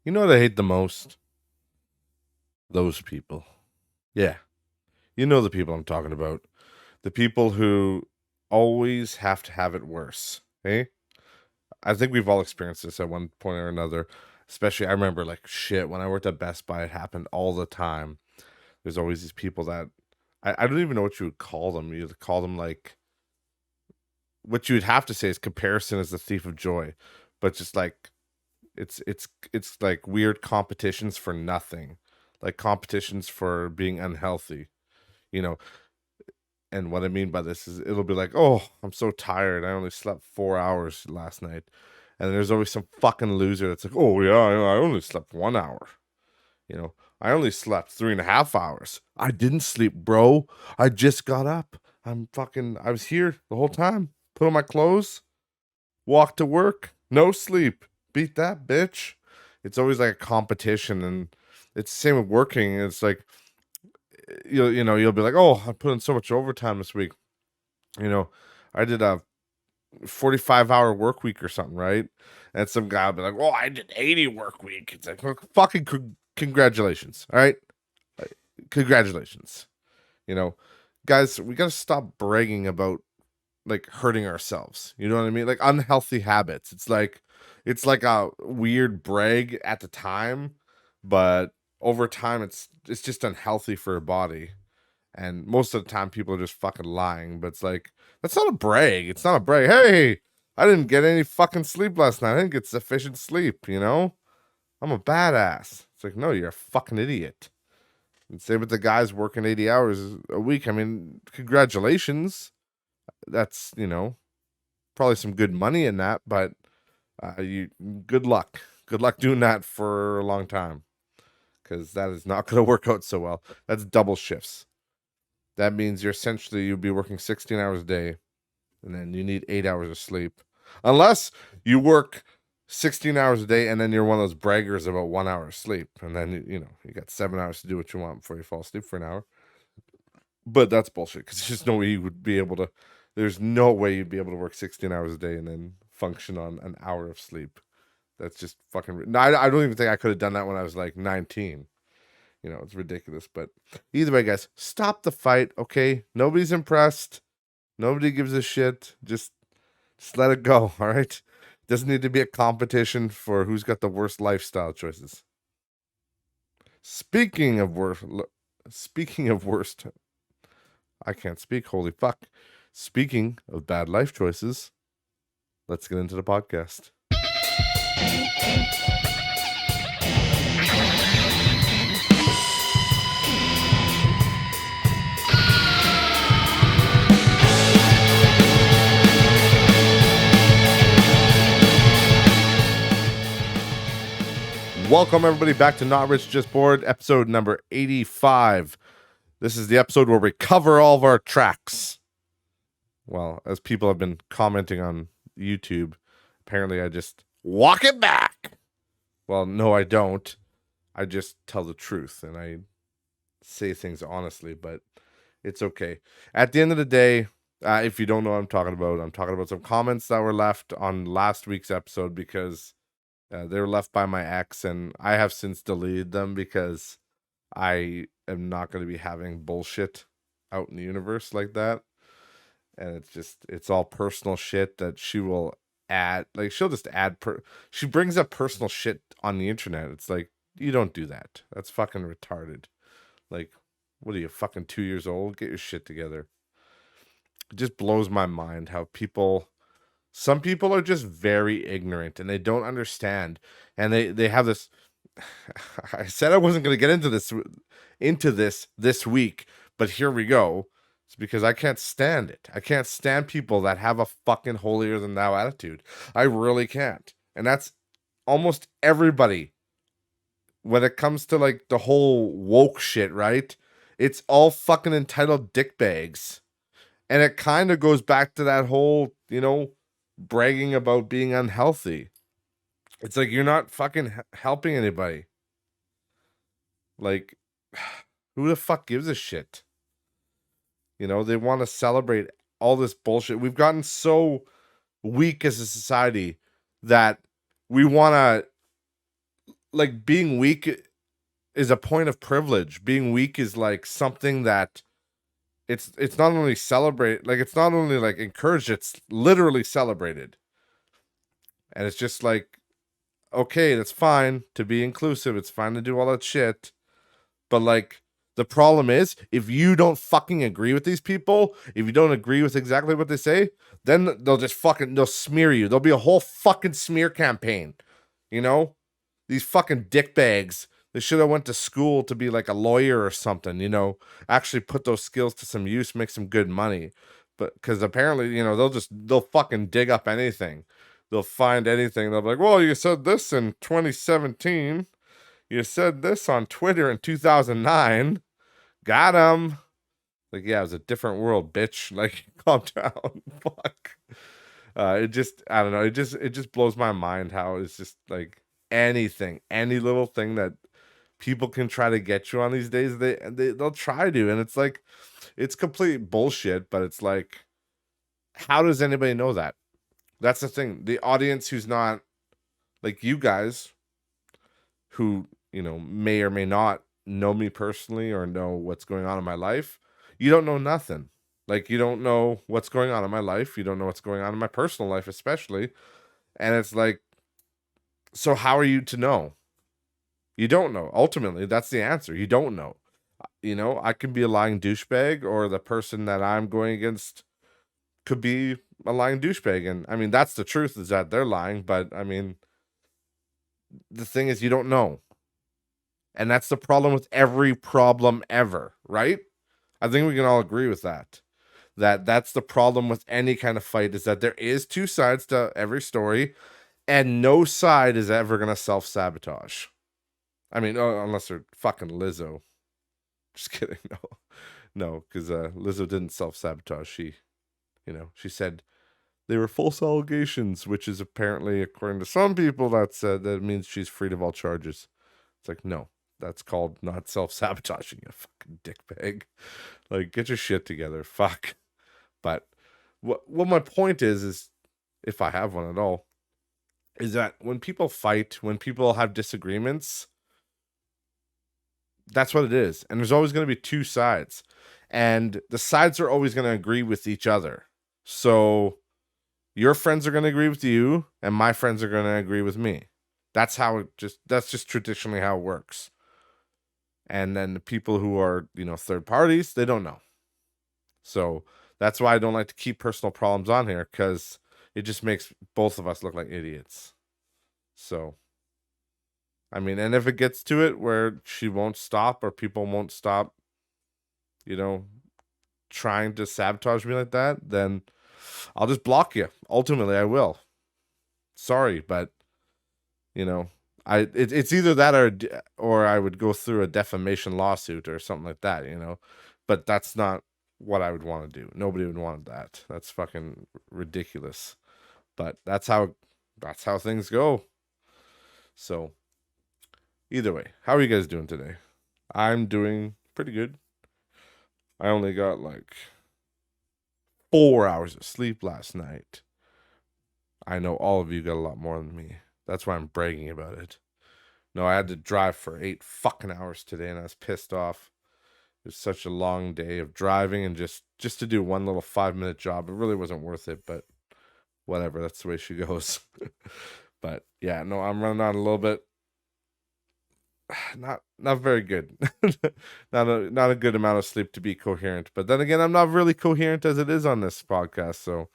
You know what I hate the most? Those people. Yeah. You know the people I'm talking about. The people who always have to have it worse. Hey? I think we've all experienced this at one point or another. Especially, I remember, like, shit, when I worked at Best Buy, it happened all the time. There's always these people that I don't even know what you would call them. You'd call them, like, what you would have to say is comparison is the thief of joy. But just like, it's like weird competitions for nothing, like competitions for being unhealthy, you know. And what I mean by this is it'll be like, oh, I'm so tired, I only slept 4 hours last night. And there's always some fucking loser that's like, oh yeah, I only slept 1 hour, you know. I only slept 3.5 hours. I didn't sleep, bro. I just got up. I was here the whole time, put on my clothes, walk to work, no sleep. Beat that, bitch. It's always like a competition, and it's the same with working. It's like you'll be like, oh, I put in so much overtime this week. You know, I did a 45-hour work week or something, right? And some guy will be like, oh, I did 80 work week. It's like, well, fucking congratulations, all right? Congratulations. You know, guys, we gotta stop bragging about like hurting ourselves. You know what I mean? Like unhealthy habits. It's like a weird brag at the time, but over time it's just unhealthy for your body. And most of the time people are just fucking lying, but it's like that's not a brag. It's not a brag. Hey, I didn't get any fucking sleep last night. I didn't get sufficient sleep, you know? I'm a badass. It's like, no, you're a fucking idiot. And same with the guys working 80 hours a week. I mean, congratulations. That's, probably some good money in that, but you good luck. Good luck doing that for a long time because that is not going to work out so well. That's double shifts. That means you'll be working 16 hours a day, and then you need 8 hours of sleep, unless you work 16 hours a day and then you're one of those braggers about 1 hour of sleep, and then you got 7 hours to do what you want before you fall asleep for an hour. But that's bullshit because there's just no way you would be able to. There's no way you'd be able to work 16 hours a day and then function on an hour of sleep. That's just fucking. No, I don't even think I could have done that when I was like 19. It's ridiculous. But either way, guys, stop the fight. Okay, nobody's impressed. Nobody gives a shit. Just let it go. All right. Doesn't need to be a competition for who's got the worst lifestyle choices. Speaking of worst, speaking of worst, I can't speak. Holy fuck. Speaking of bad life choices, let's get into the podcast. Welcome, everybody, back to Not Rich, Just Bored, episode number 85. This is the episode where we cover all of our tracks. Well, as people have been commenting on YouTube, apparently I just walk it back. Well, no, I don't. I just tell the truth and I say things honestly, but it's okay. At the end of the day, if you don't know what I'm talking about some comments that were left on last week's episode because they were left by my ex, and I have since deleted them because I am not going to be having bullshit out in the universe like that. And it's all personal shit that she will add. Like, she'll just add, she brings up personal shit on the internet. It's like, you don't do that. That's fucking retarded. Like, what are you, fucking 2 years old? Get your shit together. It just blows my mind how some people are just very ignorant and they don't understand. And they have this, I said I wasn't going to get into this week, but here we go. It's because I can't stand it. I can't stand people that have a fucking holier than thou attitude. I really can't. And that's almost everybody. When it comes to like the whole woke shit, right? It's all fucking entitled dickbags. And it kind of goes back to that whole, bragging about being unhealthy. It's like you're not fucking helping anybody. Like, who the fuck gives a shit? They want to celebrate all this bullshit. We've gotten so weak as a society that we want to like being weak is a point of privilege. Being weak is like something that it's not only celebrate, like it's not only like encouraged, it's literally celebrated. And it's just like, okay, that's fine to be inclusive. It's fine to do all that shit. But like the problem is if you don't fucking agree with these people, if you don't agree with exactly what they say, then they'll smear you. There'll be a whole fucking smear campaign. You know? These fucking dickbags. They should have went to school to be like a lawyer or something, you know, actually put those skills to some use, make some good money. But because apparently, you know, they'll fucking dig up anything. They'll find anything. They'll be like, well, you said this in 2017. You said this on Twitter in 2009. Got him. Like, yeah, it was a different world, bitch. Like, calm down. Fuck. I don't know. It just blows my mind how it's just like anything, any little thing that people can try to get you on these days, they'll try to, and it's like, it's complete bullshit. But it's like, how does anybody know that? That's the thing. The audience who's not like you guys, who, you know, may or may not know me personally or know what's going on in my life, you don't know nothing. Like, you don't know what's going on in my life. You don't know what's going on in my personal life, especially. And it's like, so how are you to know? You don't know. Ultimately, that's the answer. You don't know. You know, I can be a lying douchebag, or the person that I'm going against could be a lying douchebag. And I mean, that's the truth, is that they're lying. But I mean, the thing is, you don't know. And that's the problem with every problem ever, right? I think we can all agree with that. That's the problem with any kind of fight, is that there is two sides to every story, and no side is ever going to self-sabotage. I mean, unless they're fucking Lizzo. Just kidding. No, because Lizzo didn't self-sabotage. She said they were false allegations, which is apparently, according to some people, that means she's freed of all charges. It's like, no, that's called not self-sabotaging, you fucking dickbag. Like, get your shit together. Fuck. But what my point is, if I have one at all, is that when people fight, when people have disagreements, that's what it is. And there's always going to be two sides. And the sides are always going to agree with each other. So your friends are going to agree with you, and my friends are going to agree with me. That's just traditionally how it works. And then the people who are, you know, third parties, they don't know. So that's why I don't like to keep personal problems on here, because it just makes both of us look like idiots. So, I mean, and if it gets to it where she won't stop, or people won't stop, you know, trying to sabotage me like that, then I'll just block you. Ultimately, I will. Sorry, but you know, it's either that, or I would go through a defamation lawsuit or something like that, you know. But that's not what I would want to do. Nobody would want that. That's fucking ridiculous. But that's how things go. So either way, how are you guys doing today? I'm doing pretty good. I only got like 4 hours of sleep last night. I know all of you got a lot more than me. That's why I'm bragging about it. No, I had to drive for 8 fucking hours today, and I was pissed off. It was such a long day of driving, and just to do one little 5-minute job. It really wasn't worth it, but whatever. That's the way she goes. But yeah, no, I'm running on a little bit. Not very good. Not a good amount of sleep to be coherent. But then again, I'm not really coherent as it is on this podcast, so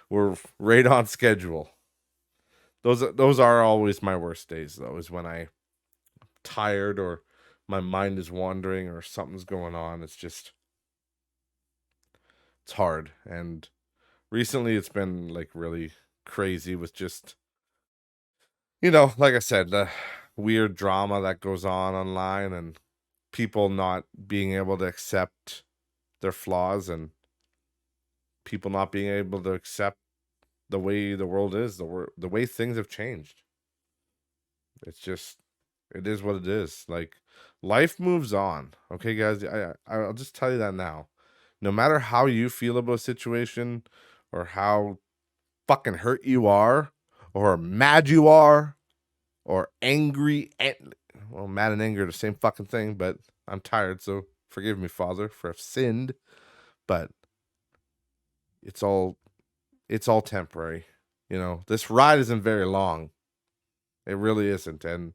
we're right on schedule. Those are always my worst days, though, is when I'm tired, or my mind is wandering, or something's going on. It's hard. And recently it's been like really crazy with just, you know, like I said, the weird drama that goes on online, and people not being able to accept their flaws, and people not being able to accept the way the world is, the way things have changed. It's just, it is what it is. Like, life moves on. Okay, guys, I'll just tell you that now. No matter how you feel about a situation, or how fucking hurt you are, or mad you are, or angry, well, mad and anger, the same fucking thing, but I'm tired, so forgive me, Father, for I've sinned. But it's all temporary. This ride isn't very long. It really isn't. And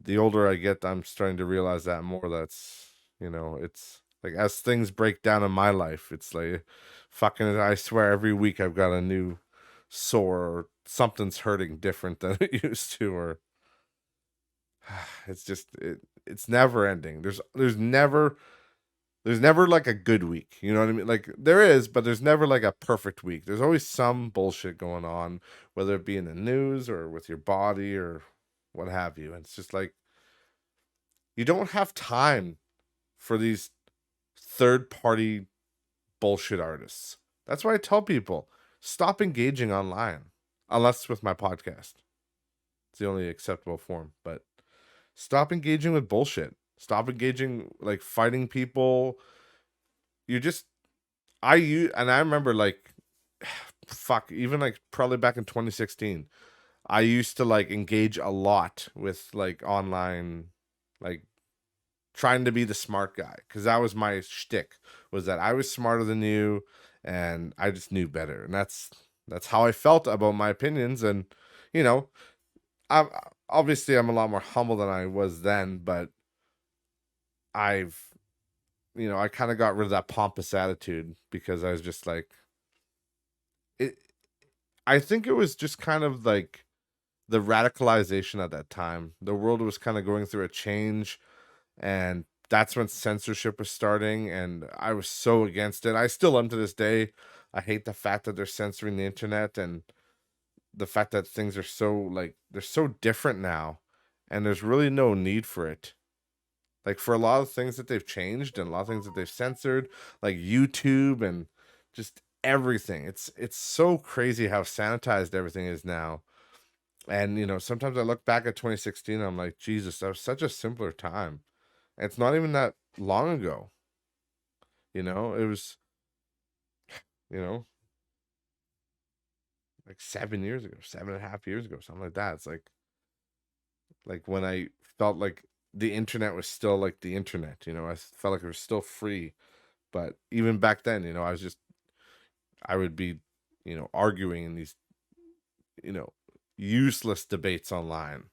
the older I get, I'm starting to realize that more. It's like as things break down in my life, it's like fucking, I swear every week I've got a new sore or something's hurting different than it used to, or it's never ending. There's never like a good week. You know what I mean? Like there is, but there's never like a perfect week. There's always some bullshit going on, whether it be in the news or with your body or what have you. And it's just like you don't have time for these third party bullshit artists. That's why I tell people stop engaging online, unless with my podcast. It's the only acceptable form. But stop engaging with bullshit. Stop engaging like fighting people. You just I remember like fuck, even like probably back in 2016, I used to like engage a lot with like online, like trying to be the smart guy, because that was my shtick, was that I was smarter than you and I just knew better, and that's how I felt about my opinions. And you know, I'm obviously I'm a lot more humble than I was then, but I've I kind of got rid of that pompous attitude because I was just like it. I think it was just kind of like the radicalization at that time. The world was kind of going through a change, and that's when censorship was starting, and I was so against it. I still am to this day. I hate the fact that they're censoring the internet, and the fact that things are so like they're so different now, and there's really no need for it. Like for a lot of things that they've changed and a lot of things that they've censored, like YouTube and just everything. It's so crazy how sanitized everything is now. And sometimes I look back at 2016 and I'm like, Jesus, that was such a simpler time. And it's not even that long ago. It was, you know, like 7 years ago, 7.5 years ago, something like that. It's like when I felt like the internet was still like the internet, I felt like it was still free. But even back then, I would be, arguing in these, you know, useless debates online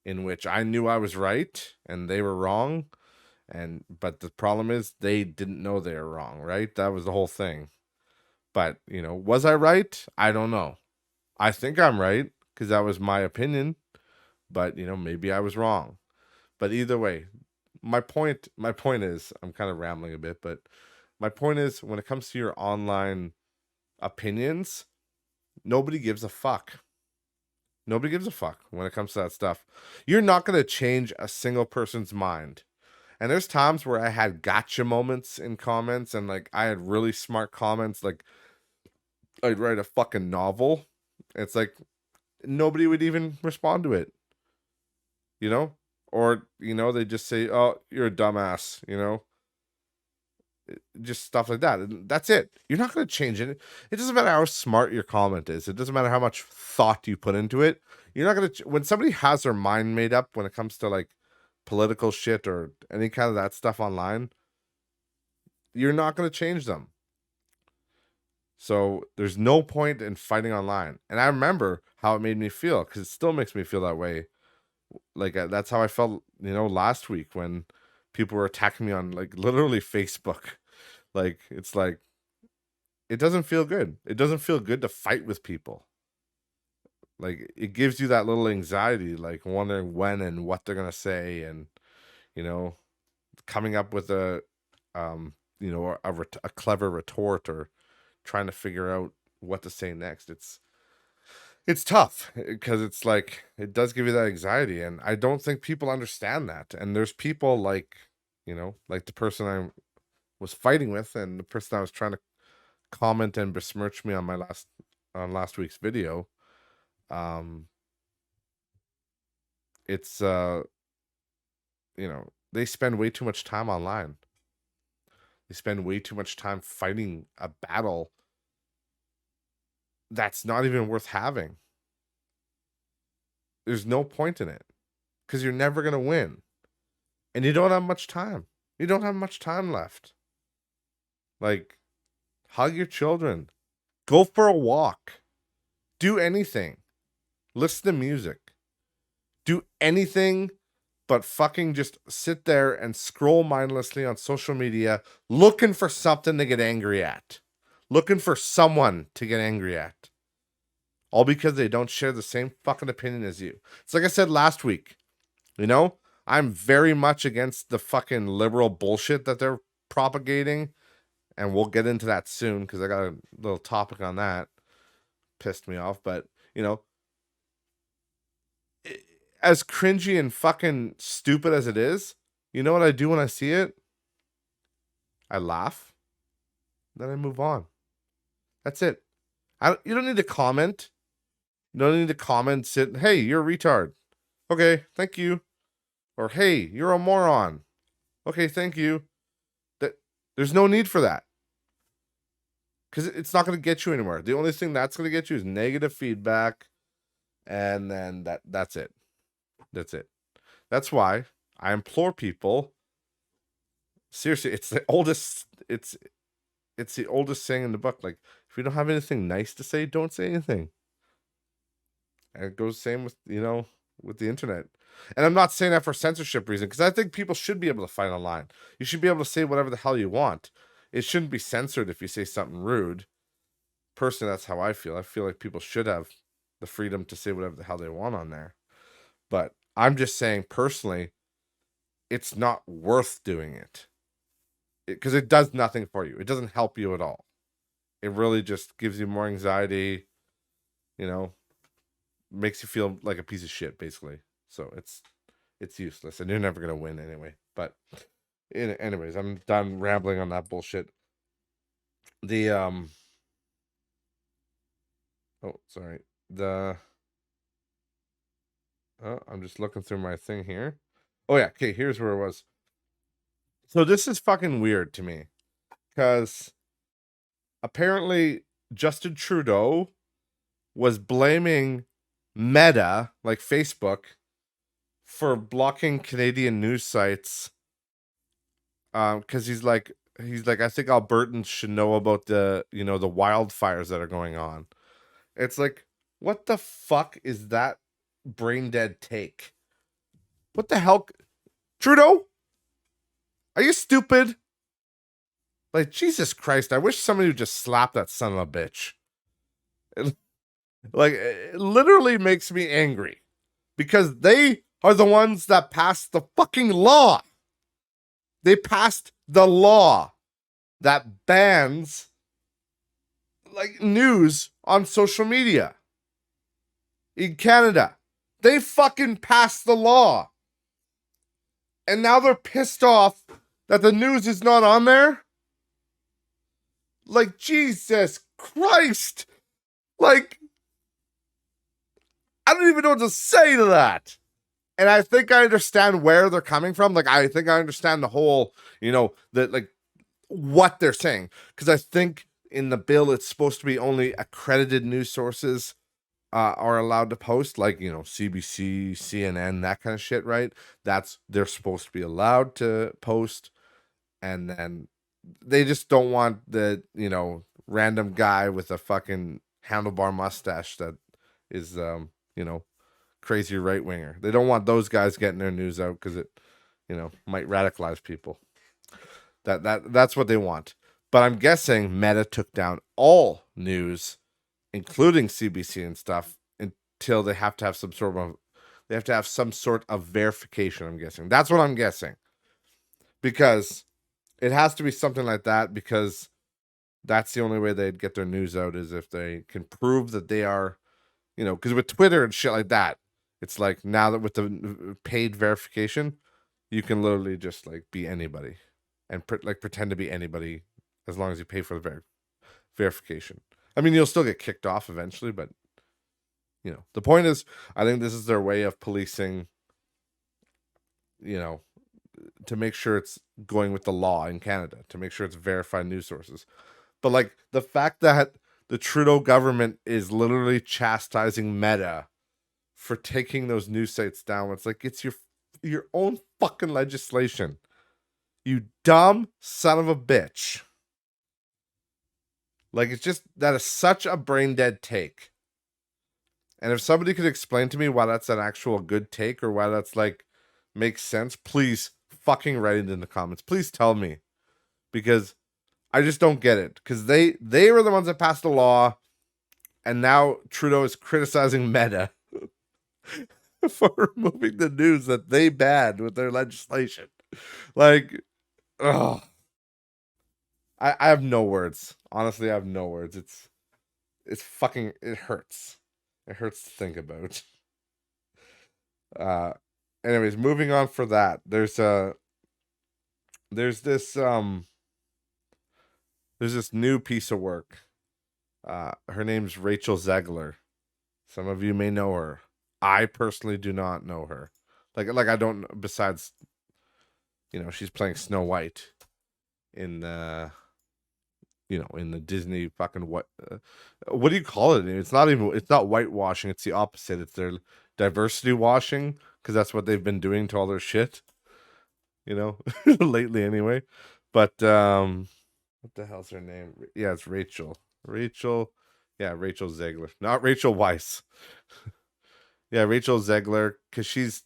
in which I knew I was right and they were wrong. But the problem is they didn't know they were wrong, right? That was the whole thing. But, was I right? I don't know. I think I'm right because that was my opinion, but maybe I was wrong. But either way, my point is, I'm kind of rambling a bit, but my point is, when it comes to your online opinions, nobody gives a fuck. Nobody gives a fuck when it comes to that stuff. You're not going to change a single person's mind. And there's times where I had gotcha moments in comments, and like I had really smart comments, like I'd write a fucking novel. It's like nobody would even respond to it, you know? Or, they just say, "Oh, you're a dumbass," just stuff like that. And that's it. You're not going to change it. It doesn't matter how smart your comment is. It doesn't matter how much thought you put into it. You're not going to, when somebody has their mind made up when it comes to like political shit or any kind of that stuff online, you're not going to change them. So there's no point in fighting online. And I remember how it made me feel, because it still makes me feel that way. Like that's how I felt, last week when people were attacking me on like literally Facebook. Like it's like it doesn't feel good. It doesn't feel good to fight with people. Like it gives you that little anxiety, like wondering when and what they're gonna say, and you know, coming up with a clever retort, or trying to figure out what to say next. It's tough because it's like it does give you that anxiety, and I don't think people understand that. And there's people like, like the person I was fighting with, and the person I was trying to comment and besmirch me on last week's video. Um, it's they spend way too much time online. They spend way too much time fighting a battle that's not even worth having. There's no point in it. because you're never going to win. And you don't have much time. You don't have much time left. Like, hug your children. Go for a walk. Do anything. Listen to music. Do anything but fucking just sit there and scroll mindlessly on social media looking for something to get angry at. Looking for someone to get angry at. All because they don't share the same fucking opinion as you. It's like I said last week. You know, I'm very much against the fucking liberal bullshit that they're propagating. And we'll get into that soon because I got a little topic on that. Pissed me off. But, you know, as cringy and fucking stupid as it is, you know what I do when I see it? I laugh. Then I move on. That's it. You don't need to comment. You don't need to comment, hey, you're a retard. Okay, thank you. Or, hey, you're a moron. Okay, thank you. There's no need for that. Because it's not going to get you anywhere. The only thing that's going to get you is negative feedback. And then that's it. That's it. That's why I implore people. Seriously, it's the oldest saying in the book. Like, if you don't have anything nice to say, don't say anything. And it goes the same with, with the internet. And I'm not saying that for censorship reason, because I think people should be able to fight online. You should be able to say whatever the hell you want. It shouldn't be censored if you say something rude. Personally, that's how I feel. I feel like people should have the freedom to say whatever the hell they want on there. But I'm just saying, personally, it's not worth doing it. Because it does nothing for you. It doesn't help you at all. It really just gives you more anxiety, makes you feel like a piece of shit, basically. So it's useless, and you're never going to win anyway. But anyways, I'm done rambling on that bullshit. I'm just looking through my thing here. Oh yeah, okay, here's where it was. So this is fucking weird to me, because apparently Justin Trudeau was blaming Meta, like Facebook, for blocking Canadian news sites. Because he's like, I think Albertans should know about the wildfires that are going on. It's like, what the fuck is that brain dead take? What the hell? Trudeau? Are you stupid? Like, Jesus Christ, I wish somebody would just slap that son of a bitch. It literally makes me angry. Because they are the ones that passed the fucking law. They passed the law that bans news on social media in Canada. They fucking passed the law. And now they're pissed off that the news is not on there. Like, Jesus Christ. Like, I don't even know what to say to that. And I think I understand where they're coming from. Like, I think I understand the whole, what they're saying. Because I think in the bill, it's supposed to be only accredited news sources are allowed to post, like, CBC, CNN, that kind of shit, right? They're supposed to be allowed to post. And then they just don't want the, random guy with a fucking handlebar mustache that is, crazy right winger. They don't want those guys getting their news out because it, might radicalize people. That's what they want. But I'm guessing Meta took down all news, including CBC and stuff, until they have to have some sort of verification. I'm guessing that's what I'm guessing, because it has to be something like that, because that's the only way they'd get their news out is if they can prove that they are, because with Twitter and shit like that, it's like now that with the paid verification, you can literally just be anybody and pretend to be anybody as long as you pay for the verification. I mean, you'll still get kicked off eventually, but the point is, I think this is their way of policing, to make sure it's going with the law in Canada, to make sure it's verified news sources. But the fact that the Trudeau government is literally chastising Meta for taking those news sites down. It's like, it's your own fucking legislation. You dumb son of a bitch. Like, it's just, that is such a brain dead take. And if somebody could explain to me why that's an actual good take, or why that's like makes sense, please fucking write it in the comments. Please tell me, because I just don't get it. Because they were the ones that passed the law, and now Trudeau is criticizing Meta for removing the news that they banned with their legislation. Like, ugh. I have no words. Honestly, I have no words. It's fucking, it hurts. It hurts to think about. Anyways, moving on for that. There's this new piece of work. Her name's Rachel Zegler. Some of you may know her. I personally do not know her. Like I don't, besides, she's playing Snow White in the in the Disney fucking what do you call it? It's not whitewashing, it's the opposite. It's their diversity washing, because that's what they've been doing to all their shit. Lately anyway. But what the hell's her name? Yeah, it's Rachel. Rachel Zegler. Not Rachel Weisz. Yeah, Rachel Zegler, because she's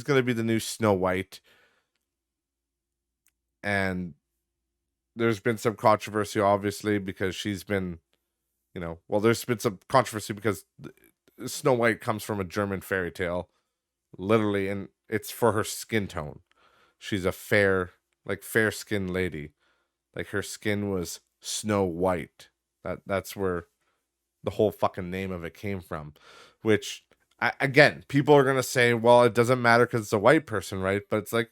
gonna be the new Snow White. And there's been some controversy, obviously, because she's been, there's been some controversy because Snow White comes from a German fairy tale, literally, and it's for her skin tone. She's a fair-skinned lady. Like, her skin was Snow White. That's where the whole fucking name of it came from. Which, again, people are gonna say, well, it doesn't matter because it's a white person, right? But it's like,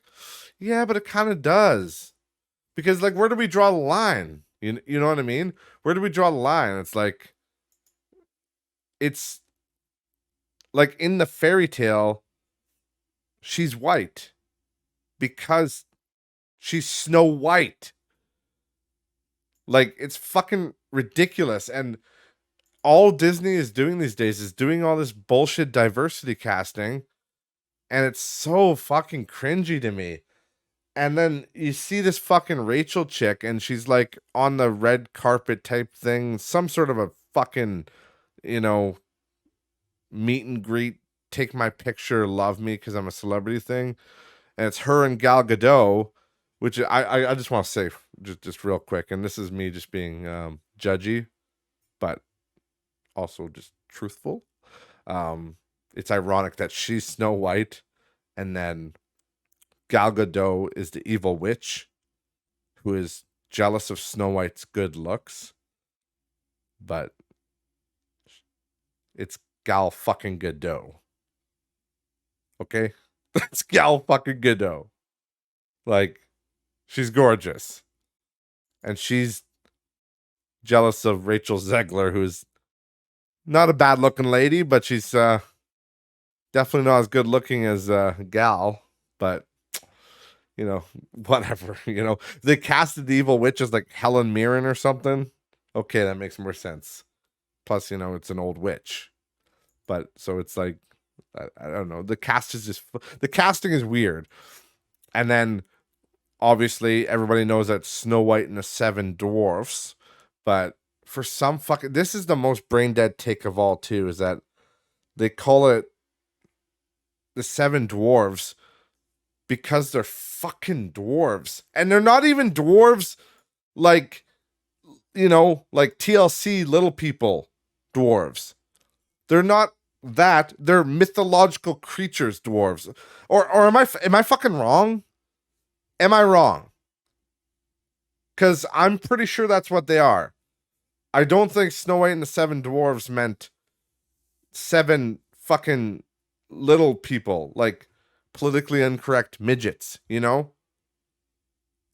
yeah, but it kind of does. Because, like, where do we draw the line? You know what I mean? Where do we draw the line? It's like in the fairy tale, she's white because she's Snow White. Like, it's fucking ridiculous. And all Disney is doing these days is doing all this bullshit diversity casting. And it's so fucking cringy to me. And then you see this fucking Rachel chick, and she's like on the red carpet type thing, some sort of a fucking, meet and greet, take my picture, love me because I'm a celebrity thing. And it's her and Gal Gadot, which I just want to say just real quick, and this is me just being judgy, but also just truthful. It's ironic that she's Snow White, and then Gal Gadot is the evil witch who is jealous of Snow White's good looks. But it's Gal fucking Gadot. Okay? It's Gal fucking Gadot. Like, she's gorgeous. And she's jealous of Rachel Zegler, who's not a bad looking lady, but she's definitely not as good looking as Gal. But whatever, they casted the evil witch as like Helen Mirren or something. Okay, that makes more sense. Plus, it's an old witch. But so it's like, I don't know. The casting is weird. And then obviously everybody knows that Snow White and the Seven Dwarfs. But for some this is the most brain dead take of all too, is that they call it the Seven Dwarves because they're fucking dwarves. And they're not even dwarves like, like TLC little people dwarves. They're not that. They're mythological creatures dwarves. Or am I fucking wrong? Am I wrong? Because I'm pretty sure that's what they are. I don't think Snow White and the Seven Dwarves meant 7 fucking little people, like politically incorrect midgets,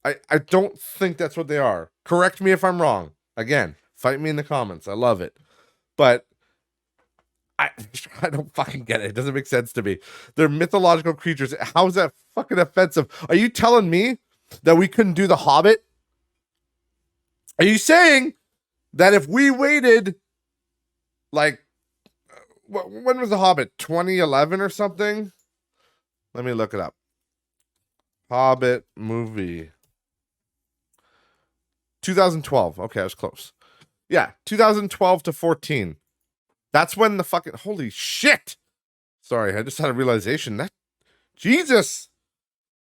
I don't think that's what they are. Correct me if I'm wrong. Again, fight me in the comments. I love it. But I don't fucking get it. It doesn't make sense to me. They're mythological creatures. How is that fucking offensive? Are you telling me that we couldn't do The Hobbit? Are you saying that if we waited like when was The Hobbit? 2011 or something? Let me look it up. Hobbit movie. 2012. Okay, I was close. Yeah, 2012 to 14. That's when the fucking holy shit. Sorry, I just had a realization that Jesus.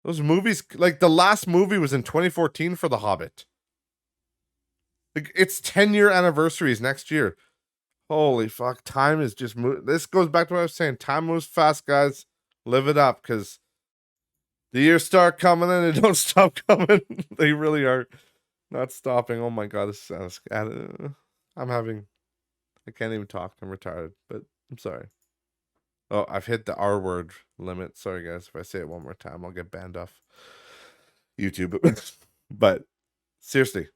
Those movies, like the last movie was in 2014 for The Hobbit. Like, it's 10-year anniversaries next year. Holy fuck, time is just moving. This goes back to what I was saying. Time moves fast, guys. Live it up, because the years start coming and they don't stop coming. They really are not stopping. Oh my god, this sounds. I'm having. I can't even talk. I'm retarded, but I'm sorry. Oh, I've hit the R word limit. Sorry, guys. If I say it one more time, I'll get banned off YouTube. But seriously,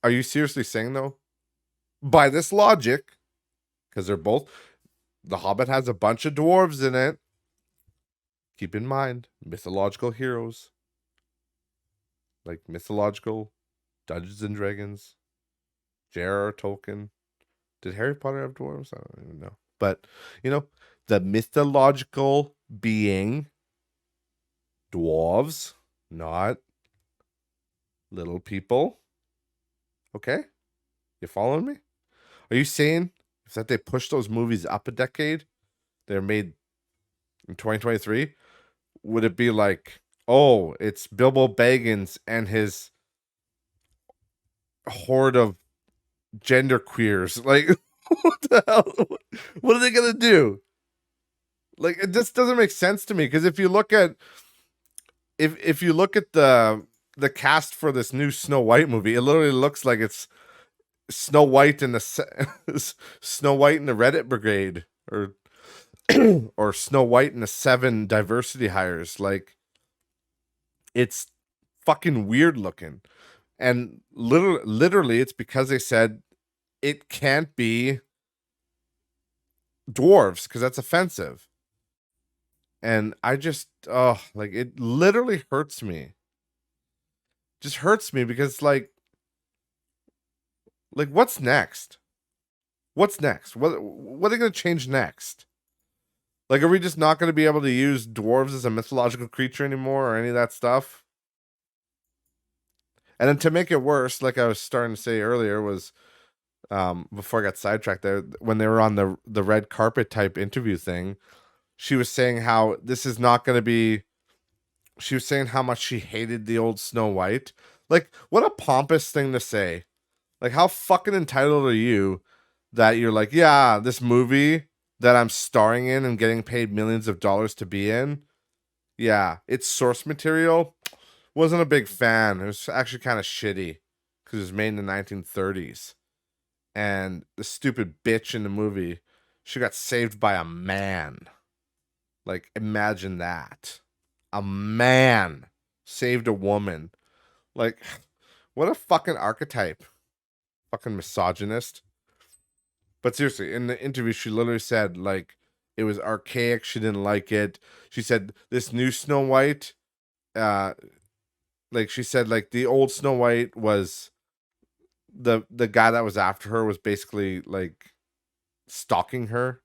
are you seriously saying though? By this logic, because they're both. The Hobbit has a bunch of dwarves in it. Keep in mind, mythological heroes. Like mythological Dungeons and Dragons. J.R.R. Tolkien. Did Harry Potter have dwarves? I don't even know. But, the mythological being dwarves, not little people. Okay? You following me? Are you saying if that they push those movies up a decade, they're made in 2023, would it be like, oh, it's Bilbo Baggins and his horde of gender queers? Like, what the hell? What are they gonna do? Like, it just doesn't make sense to me, because if you look at the cast for this new Snow White movie, it literally looks like it's Snow White and the Snow White and the Reddit Brigade, or or Snow White and the 7 diversity hires. Like, it's fucking weird looking, and literally, it's because they said it can't be dwarves because that's offensive. And I just, like, it literally hurts me. Just hurts me, because like what's next? What's next? What are they going to change next? Like, are we just not going to be able to use dwarves as a mythological creature anymore, or any of that stuff? And then to make it worse, like I was starting to say earlier, was before I got sidetracked there, when they were on the red carpet type interview thing, she was saying how this is not going to be. She was saying how much she hated the old Snow White. Like, what a pompous thing to say. Like, how fucking entitled are you that you're like, yeah, this movie that I'm starring in and getting paid millions of dollars to be in, yeah, it's source material. Wasn't a big fan. It was actually kind of shitty because it was made in the 1930s. And the stupid bitch in the movie, she got saved by a man. Like, imagine that. A man saved a woman. Like, what a fucking archetype. Fucking misogynist. But seriously, in the interview, she literally said, like, it was archaic. She didn't like it. She said this new Snow White, like she said, like the old Snow White was the guy that was after her was basically like stalking her.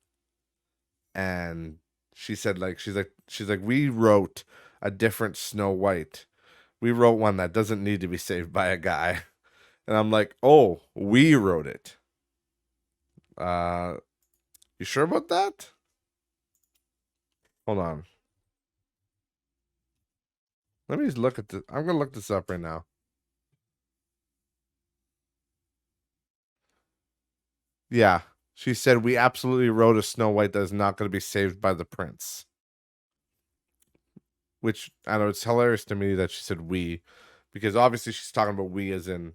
And she said, like, she's like, we wrote a different Snow White. We wrote one that doesn't need to be saved by a guy. And I'm like, oh, we wrote it. You sure about that? Hold on. Let me just look at this. I'm gonna look this up right now. Yeah. She said we absolutely wrote a Snow White that is not gonna be saved by the prince. Which, I don't know, it's hilarious to me that she said we, because obviously she's talking about we as in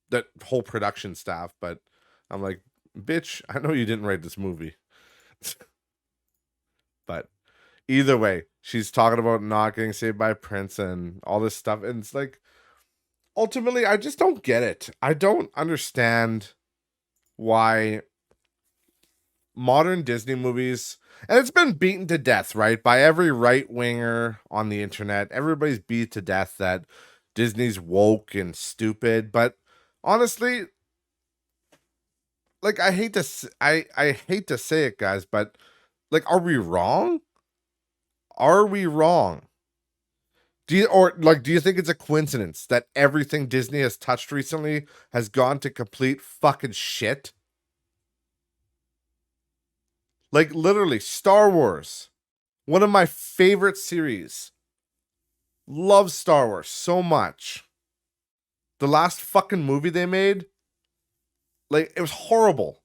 that whole production staff, but I'm like, bitch, I know you didn't write this movie. But either way, she's talking about not getting saved by Prince and all this stuff. And it's like, ultimately, I just don't get it. I don't understand why modern Disney movies, and it's been beaten to death, right? By every right winger on the internet. Everybody's beat to death that Disney's woke and stupid. But honestly, like I hate to I hate to say it, guys, but like, are we wrong? Are we wrong? Do you think it's a coincidence that everything Disney has touched recently has gone to complete fucking shit? Like literally, Star Wars, one of my favorite series. Love Star Wars so much. The last fucking movie they made, like it was horrible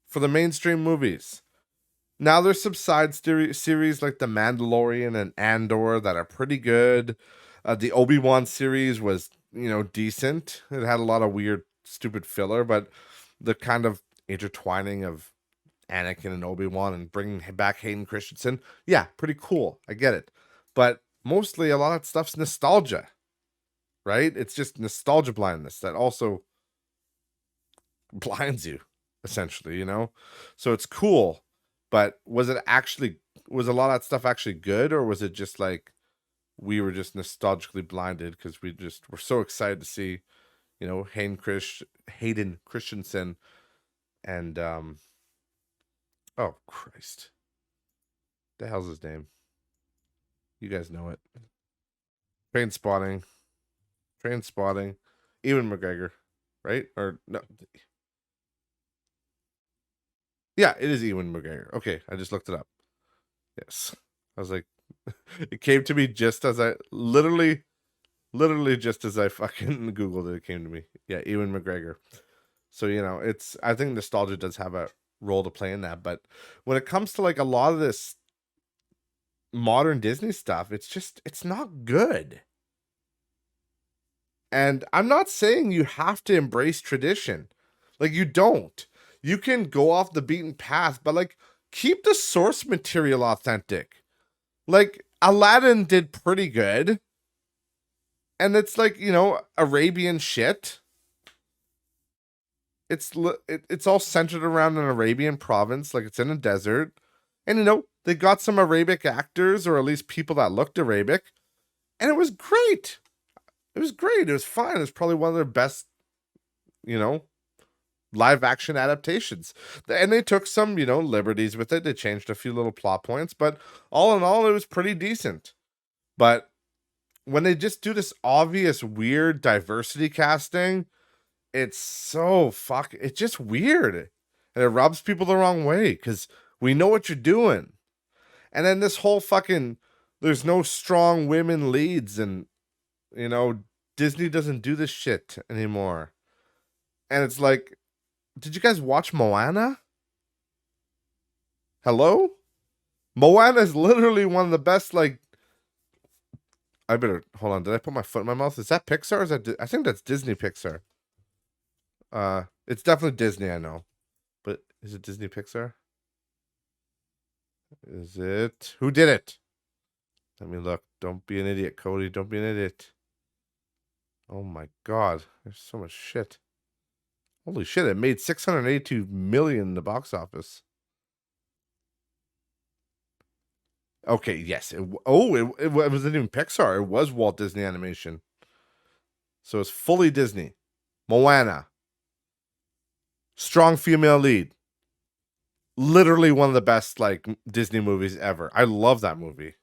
for the mainstream movies. Now there's some side series like The Mandalorian and Andor that are pretty good. The Obi-Wan series was, decent. It had a lot of weird, stupid filler, but the kind of intertwining of Anakin and Obi-Wan and bringing back Hayden Christensen, yeah, pretty cool. I get it. But mostly a lot of stuff's nostalgia, right? It's just nostalgia blindness that also blinds you, essentially. So it's cool, but was a lot of that stuff actually good, or was it just like we were just nostalgically blinded because we just were so excited to see, Hayden Christensen and oh Christ, the hell's his name? You guys know it. Train Spotting, Ewan McGregor, right? Or no? Yeah, it is Ewan McGregor. Okay, I just looked it up. Yes, I was like, it came to me just as I literally just as I fucking googled it. It came to me. Yeah, Ewan McGregor. So I think nostalgia does have a role to play in that. But when it comes to like a lot of this modern Disney stuff, it's not good. And I'm not saying you have to embrace tradition. Like you don't. You can go off the beaten path, but like keep the source material authentic. Like Aladdin did pretty good. And it's like, Arabian shit. It's all centered around an Arabian province, like it's in a desert. And they got some Arabic actors, or at least people that looked Arabic, and it was great. It was great. It was fine. It was probably one of their best, live action adaptations. And they took some, liberties with it. They changed a few little plot points, but all in all, it was pretty decent. But when they just do this obvious weird diversity casting, it's just weird. And it rubs people the wrong way because we know what you're doing. And then this whole fucking, there's no strong women leads, and, Disney doesn't do this shit anymore. And it's like, did you guys watch Moana? Hello? Moana is literally one of the best, like, I better, hold on, did I put my foot in my mouth? Is that Pixar? Is that, I think that's Disney Pixar. It's definitely Disney, I know. But is it Disney Pixar? Is it? Who did it? Let me look. Don't be an idiot, Cody. Don't be an idiot. Oh my god. There's so much shit. Holy shit, it made $682 million in the box office. Okay, yes. It wasn't even Pixar. It was Walt Disney Animation. So it's fully Disney. Moana. Strong female lead. Literally one of the best like Disney movies ever. I love that movie.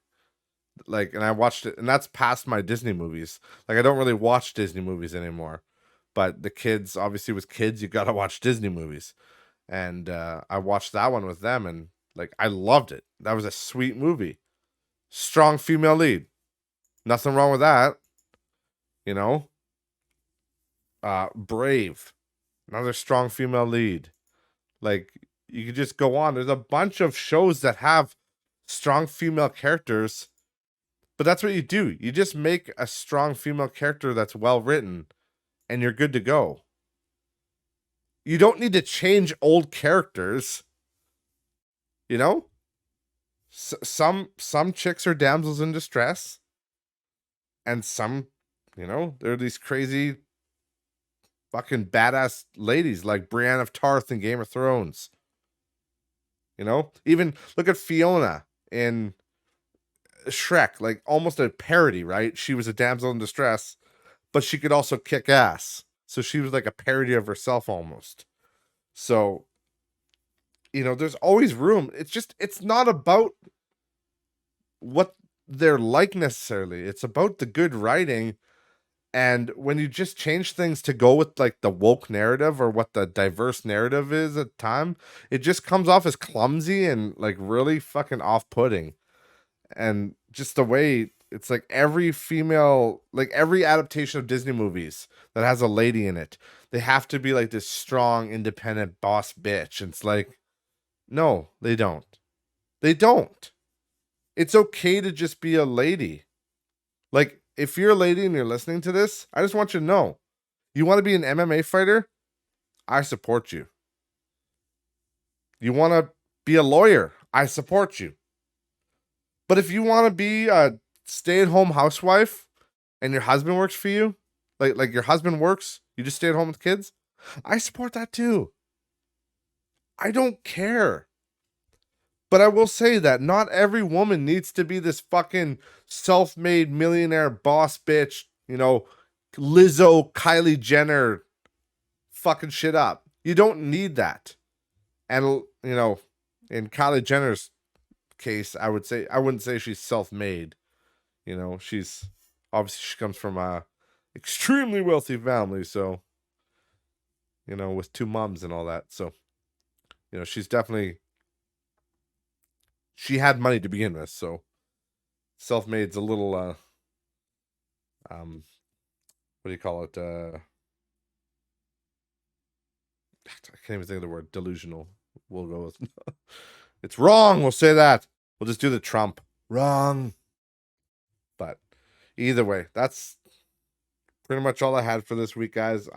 Like, and I watched it, and that's past my Disney movies. Like, I don't really watch Disney movies anymore. But the kids, obviously, with kids, you gotta watch Disney movies. And I watched that one with them, and like I loved it. That was a sweet movie. Strong female lead. Nothing wrong with that. Brave. Another strong female lead. Like, you could just go on. There's a bunch of shows that have strong female characters, but that's what you do. You just make a strong female character that's well written, and you're good to go. You don't need to change old characters. Some chicks are damsels in distress, and some, they're these crazy fucking badass ladies like Brienne of Tarth in Game of Thrones. Even look at Fiona in Shrek, like almost a parody, right? She was a damsel in distress, but she could also kick ass. So she was like a parody of herself almost. So there's always room. It's not about what they're like necessarily. It's about the good writing. And when you just change things to go with like the woke narrative or what the diverse narrative is at the time, it just comes off as clumsy and like really fucking off-putting. And just the way it's like every female, like every adaptation of Disney movies that has a lady in it, they have to be like this strong, independent boss bitch. And it's like, no, they don't. They don't. It's okay to just be a lady. Like, if you're a lady and you're listening to this, I just want you to know, you want to be an MMA fighter? I support you. You want to be a lawyer? I support you. But if you want to be a stay-at-home housewife and your husband works for you, like your husband works, you just stay at home with kids, I support that too. I don't care. But I will say that not every woman needs to be this fucking self-made millionaire boss bitch, Lizzo, Kylie Jenner fucking shit up. You don't need that. And in Kylie Jenner's case, I wouldn't say she's self-made. She's obviously she comes from a extremely wealthy family, so with two moms and all that. So, she's definitely she had money to begin with, so self-made's a little what do you call it? I can't even think of the word. Delusional. We'll go with it's wrong. We'll say that. We'll just do the Trump. Wrong. But either way, that's pretty much all I had for this week, guys.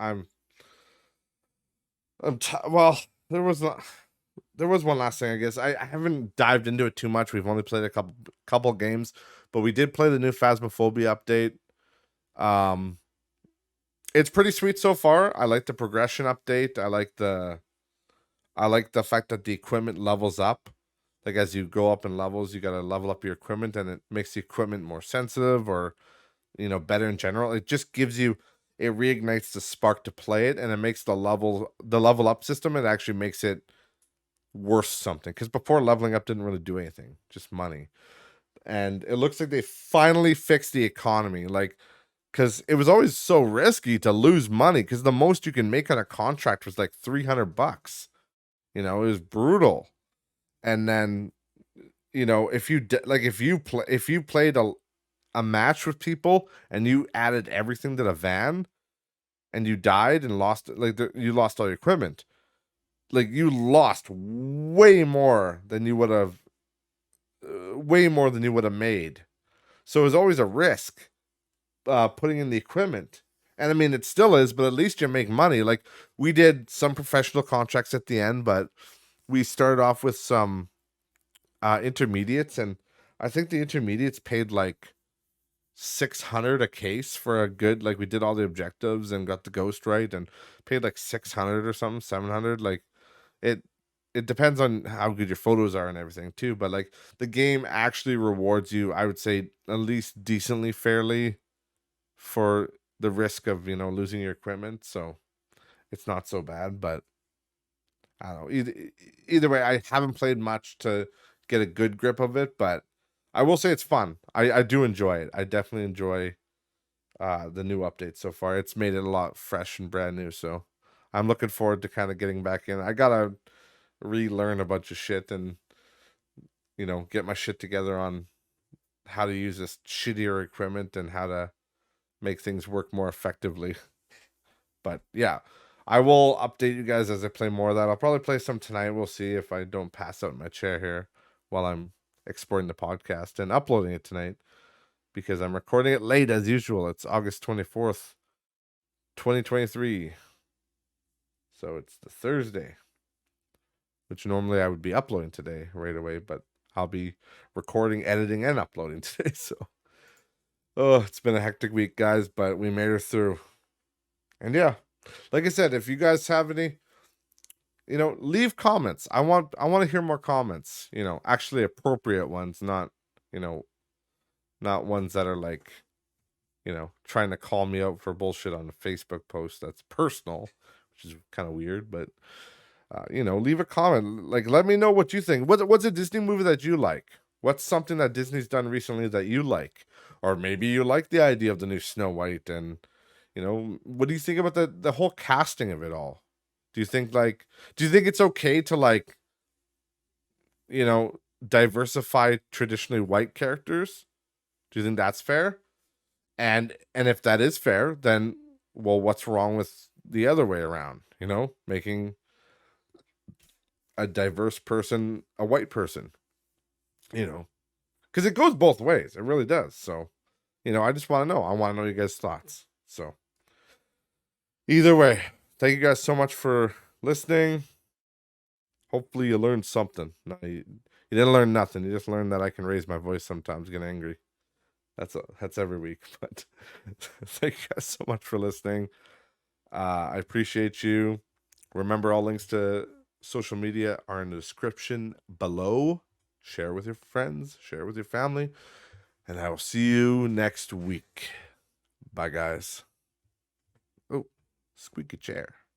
Well, there was one last thing, I guess. I haven't dived into it too much. We've only played a couple games, but we did play the new Phasmophobia update. It's pretty sweet so far. I like the progression update. I like the fact that the equipment levels up. Like as you go up in levels, you gotta level up your equipment, and it makes the equipment more sensitive or better in general. It just gives you it reignites the spark to play it, and it makes the level up system, it actually makes it worth something. Because before, leveling up didn't really do anything, just money. And it looks like they finally fixed the economy. Like, because it was always so risky to lose money, because the most you can make on a contract was like $300. It was brutal. And then, if you played a match with people and you added everything to the van and you died and lost, you lost all your equipment, like you lost way more than you would have made. So it was always a risk putting in the equipment. And I mean, it still is, but at least you make money. Like, we did some professional contracts at the end, but we started off with some intermediates, and I think the intermediates paid like $600 a case for a good, like, we did all the objectives and got the ghost right and paid like $600 or something, $700. Like, it depends on how good your photos are and everything too, but like the game actually rewards you, I would say, at least decently fairly for the risk of losing your equipment. So it's not so bad. But I don't know, either way, I haven't played much to get a good grip of it, but I will say it's fun. I do enjoy it. I definitely enjoy the new update so far. It's made it a lot fresh and brand new, so I'm looking forward to kind of getting back in. I gotta relearn a bunch of shit and get my shit together on how to use this shittier equipment and how to make things work more effectively. But yeah, I will update you guys as I play more of that. I'll probably play some tonight. We'll see if I don't pass out in my chair here while I'm exporting the podcast and uploading it tonight, because I'm recording it late as usual. It's August 24th, 2023. So it's the Thursday, which normally I would be uploading today right away, but I'll be recording, editing, and uploading today. So, it's been a hectic week, guys, but we made her through. And yeah, like I said, if you guys have any, leave comments. I want to hear more comments. Actually appropriate ones, not ones that are like, trying to call me out for bullshit on a Facebook post that's personal, which is kind of weird. But leave a comment. Like, let me know what you think. What's a Disney movie that you like? What's something that Disney's done recently that you like? Or maybe you like the idea of the new Snow White, and what do you think about the whole casting of it all? Do you think it's okay to diversify traditionally white characters? Do you think that's fair? And if that is fair, then well, what's wrong with the other way around? Making a diverse person a white person, because it goes both ways. It really does. So, I just want to know. I want to know you guys' thoughts. So, either way, thank you guys so much for listening. Hopefully, you learned something. No, you didn't learn nothing. You just learned that I can raise my voice sometimes, get angry. That's every week. But thank you guys so much for listening. I appreciate you. Remember, all links to social media are in the description below. Share with your friends, share with your family, and I will see you next week. Bye, guys. Oh, squeaky chair.